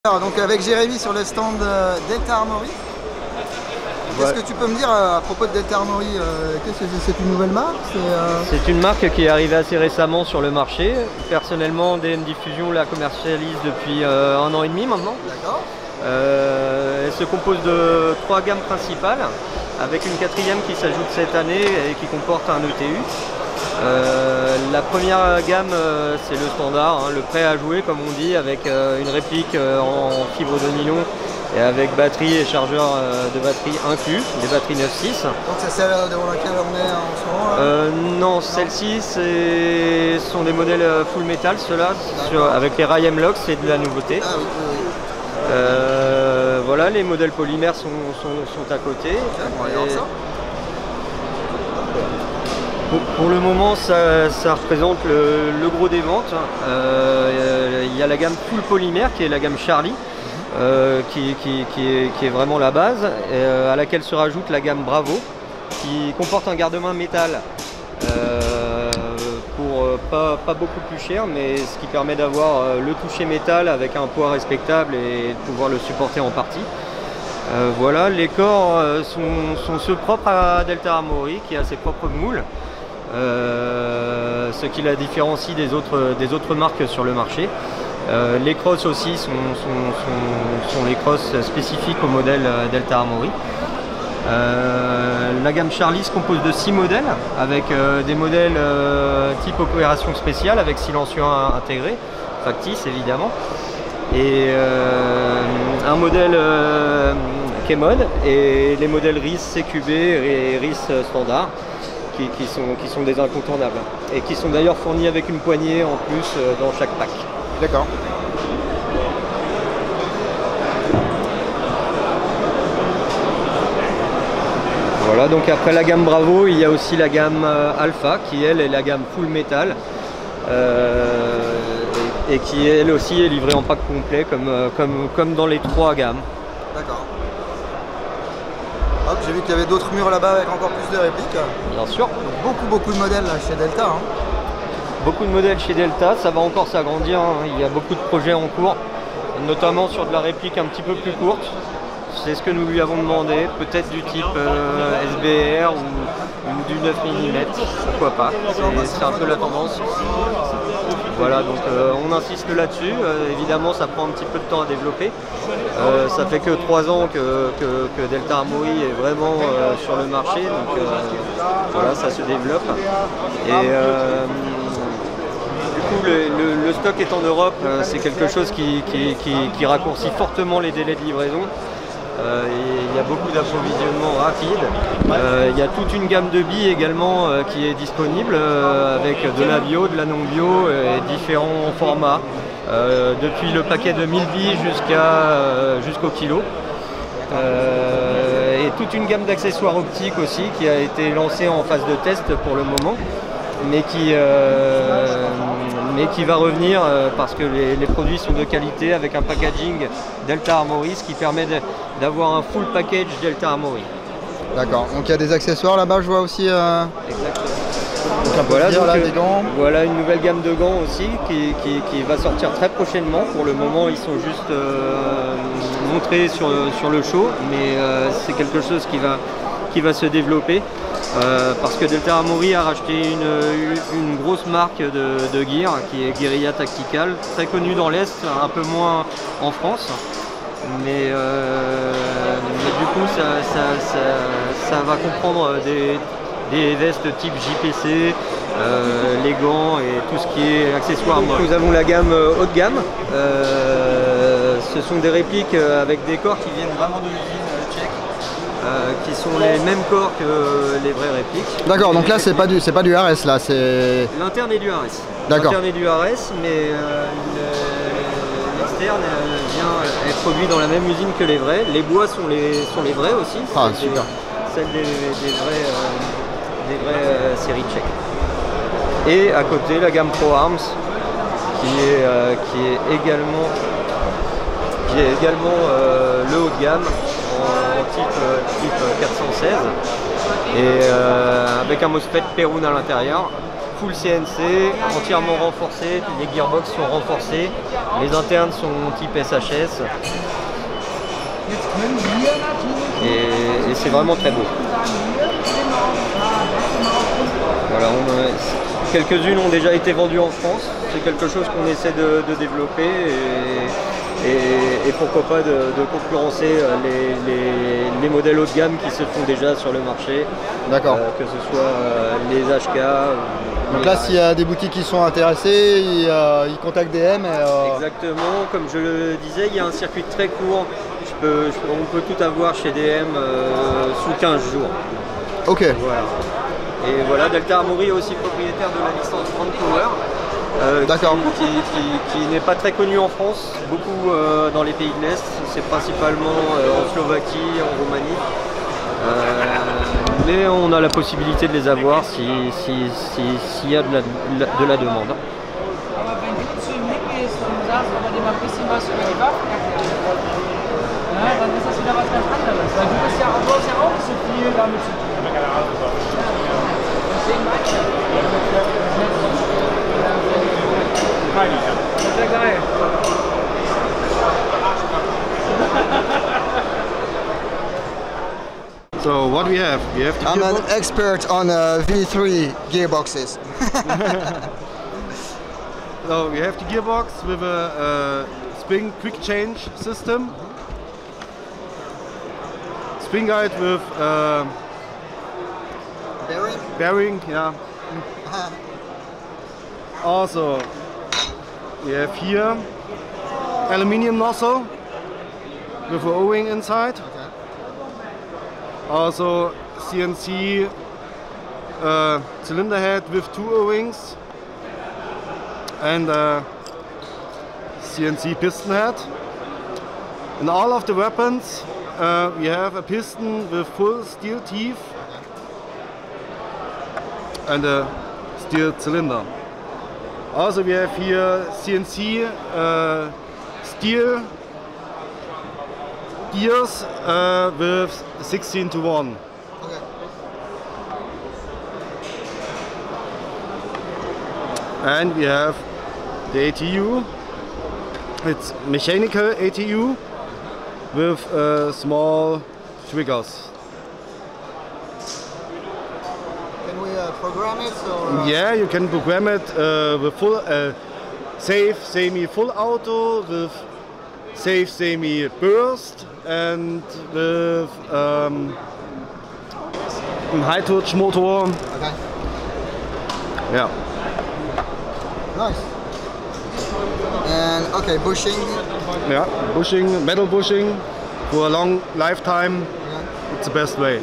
Alors, donc avec Jérémy sur le stand Delta Armory. Qu'est-ce que tu peux me dire à propos de Delta Armory? Qu'est-ce que c'est une nouvelle marque? C'est une marque qui est arrivée assez récemment sur le marché. Personnellement, DN Diffusion la commercialise depuis 1 an et demi maintenant. D'accord. Elle se compose de 3 gammes principales, avec une 4e qui s'ajoute cette année et qui comporte un ETU. La première gamme, c'est le standard, hein, le prêt à jouer comme on dit, avec une réplique en fibre de nylon et avec batterie et chargeur de batterie inclus, des batteries 9.6. Donc c'est celle devant laquelle on est en ce moment là? Non, celles-ci sont des modèles full metal, ceux-là, avec les rails M-Lock, c'est de la nouveauté. Ah oui, oui. Voilà, les modèles polymères sont à côté. Okay, on va aller voir ça. Pour le moment, ça représente le gros des ventes. Il y a la gamme full polymère qui est la gamme Charlie, qui est vraiment la base, à laquelle se rajoute la gamme Bravo, qui comporte un garde-main métal pour pas beaucoup plus cher, mais ce qui permet d'avoir le toucher métal avec un poids respectable et de pouvoir le supporter en partie. Voilà, les corps sont ceux propres à Delta Armory, qui a ses propres moules. Ce qui la différencie des autres marques sur le marché. Les crosses aussi sont les crosses spécifiques au modèle Delta Armory. La gamme Charlie se compose de 6 modèles, avec des modèles type opération spéciale avec silencieux intégré, factice évidemment, et un modèle K-Mode et les modèles RIS CQB et RIS standard. Qui sont des incontournables et qui sont d'ailleurs fournis avec une poignée en plus dans chaque pack. D'accord. Voilà, donc après la gamme Bravo, il y a aussi la gamme Alpha qui elle est la gamme full metal et qui elle aussi est livrée en pack complet comme dans les 3 gammes. D'accord. J'ai vu qu'il y avait d'autres murs là-bas avec encore plus de répliques. Bien sûr. Donc beaucoup de modèles là, chez Delta. Hein. Beaucoup de modèles chez Delta, ça va encore s'agrandir. Hein. Il y a beaucoup de projets en cours, notamment sur de la réplique un petit peu plus courte. C'est ce que nous lui avons demandé, peut-être du type SBR ou du 9 mm, pourquoi pas. C'est un peu la tendance. Voilà, donc on insiste là-dessus. Évidemment, ça prend un petit peu de temps à développer. Ça fait que 3 ans que Delta Armory est vraiment sur le marché, donc voilà, ça se développe. Et du coup, le stock est en Europe, c'est quelque chose qui raccourcit fortement les délais de livraison. Il y a beaucoup d'approvisionnement rapide. Il y a toute une gamme de billes également qui est disponible avec de la bio, de la non bio et différents formats. Depuis le paquet de 1000 billes jusqu'au kilo. Et toute une gamme d'accessoires optiques aussi qui a été lancée en phase de test pour le moment, mais qui va revenir parce que les produits sont de qualité avec un packaging Delta Armory, ce qui permet d'avoir un full package Delta Armory. D'accord, donc il y a des accessoires là-bas, je vois aussi. Exactement. Donc voilà, des gants. Voilà une nouvelle gamme de gants aussi qui va sortir très prochainement. Pour le moment, ils sont juste montrés sur le show, mais c'est quelque chose qui va se développer. Parce que Delta Armory a racheté une grosse marque de gear qui est Guerilla Tactical, très connue dans l'Est, un peu moins en France. Mais du coup ça va comprendre des vestes type JPC, les gants et tout ce qui est accessoires. Nous avons la gamme haut de gamme. Ce sont des répliques avec des corps qui viennent vraiment de l'usine tchèque. Qui sont les mêmes corps que les vraies répliques. D'accord, donc là c'est pas du RS là, c'est... L'interne est du RS. D'accord. L'interne est du RS, mais l'externe est produit dans la même usine que les vrais. Les bois sont les vrais aussi. Ah, super. Celles des vraies séries tchèques. Et à côté la gamme Pro Arms qui est également le haut de gamme en type 416 et avec un MOSFET Perun à l'intérieur, full CNC, entièrement renforcé, les gearbox sont renforcés, les internes sont type SHS. Et c'est vraiment très beau. Voilà, quelques-unes ont déjà été vendues en France. C'est quelque chose qu'on essaie de développer et pourquoi pas de concurrencer les modèles haut de gamme qui se font déjà sur le marché. D'accord. Que ce soit les HK. Donc là, s'il y a des boutiques qui sont intéressées, ils contactent DM. Exactement, comme je le disais, il y a un circuit très court. On peut tout avoir chez DM sous 15 jours. Ok. Voilà. Et voilà, Delta Armory est aussi propriétaire de la licence Grand Power, qui n'est pas très connue en France, beaucoup dans les pays de l'Est, c'est principalement en Slovaquie, en Roumanie. Mais on a la possibilité de les avoir s'il y a de la demande. Dann ist das wieder was ganz anderes, weil du bist ja auch nicht so viel damit zu tun. Deswegen meine ich das ist ja geil. So what we have the I'm an gearbox. expert on V3 gearboxes. So we have the gearbox with a spring quick change system. Spring guide with bearing, yeah. Also, we have here aluminium nozzle with an O-ring inside. Okay. Also CNC cylinder head with 2 O-rings and CNC piston head. In all of the weapons we have a piston with full steel teeth and a steel cylinder. Also we have here CNC steel gears with 16:1. Okay. And we have the ATU. It's mechanical ATU with small triggers. Can we program it? Or, Yeah, you can program it with full safe semi-full auto, with safe semi-burst, and with high touch motor. Okay. Yeah. Nice. And okay, bushing. Yeah, bushing, metal bushing for a long lifetime. Yeah. It's the best way.